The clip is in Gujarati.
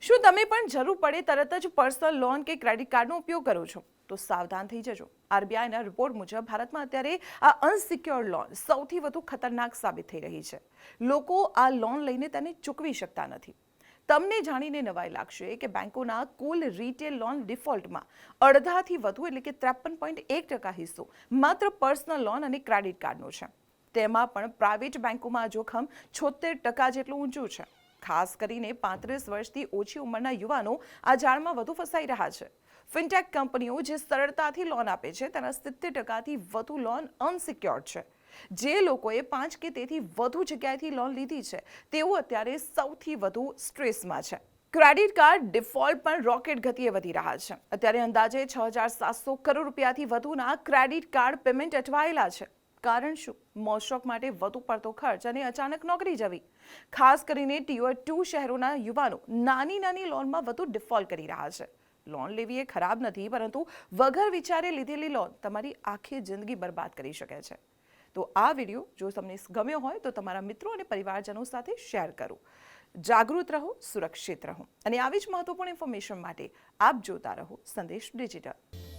શું તમે પણ જરૂર પડે તરત જ પર્સનલ લોન કે ક્રેડિટ કાર્ડનો ઉપયોગ કરો છો? તો સાવધાન થઈ જજો. આરબીઆઈના રિપોર્ટ મુજબ ભારતમાં અત્યારે આ અનસિક્યોર્ડ લોન સૌથી વધુ ખતરનાક સાબિત થઈ રહી છે. લોકો આ લોન લઈને તેને ચૂકવી શકતા નથી. તમને જાણીને નવાઈ લાગશે કે બેંકોના કુલ રિટેલ લોન ડિફોલ્ટમાં અડધાથી વધુ એટલે કે 53.1% હિસ્સો માત્ર પર્સનલ લોન અને ક્રેડિટ કાર્ડનો છે. તેમાં પણ પ્રાઇવેટ બેંકોમાં જોખમ 76% જેટલું ઊંચું છે. ખાસ કરીને 35 વર્ષથી ઓછી ઉંમરના યુવાનો આ જાળમાં વધુ ફસાઈ રહ્યા છે. ફિનટેક કંપનીઓ જે સરળતાથી લોન આપે છે તેના 70%થી વધુ લોન અનસિક્યોર્ડ છે. જે લોકોએ 5 કે તેથી વધુ જગ્યાએથી લોન લીધી છે તેઓ અત્યારે સૌથી વધુ સ્ટ્રેસમાં છે. ક્રેડિટ કાર્ડ ડિફોલ્ટ પણ રોકેટ ગતિએ વધી રહ્યા છે. અત્યારે અંદાજે 6,700 કરોડ રૂપિયાથી વધુના ક્રેડિટ કાર્ડ પેમેન્ટ અટવાયેલા છે. કારણ શું? મોજશોખ માટે વધુ પડતો ખર્ચ અને અચાનક નોકરી જવી. ખાસ કરીને ટિયર 2 શહેરોના યુવાનો નાની લોનમાં વધુ ડિફોલ્ટ કરી રહ્યા છે. લોન લેવી એ ખરાબ નથી, પરંતુ વગર વિચારે લીધેલી લોન તમારી આખી જિંદગી બરબાદ કરી શકે છે. તો આ વિડીયો જો તમને ગમ્યો હોય તો તમારા મિત્રો અને પરિવારજનો સાથે શેર કરો. જાગૃત રહો, સુરક્ષિત રહો અને આવી જ મહત્વપૂર્ણ ઇન્ફોર્મેશન માટે આપ જોતા રહો સંદેશ ડિજિટલ.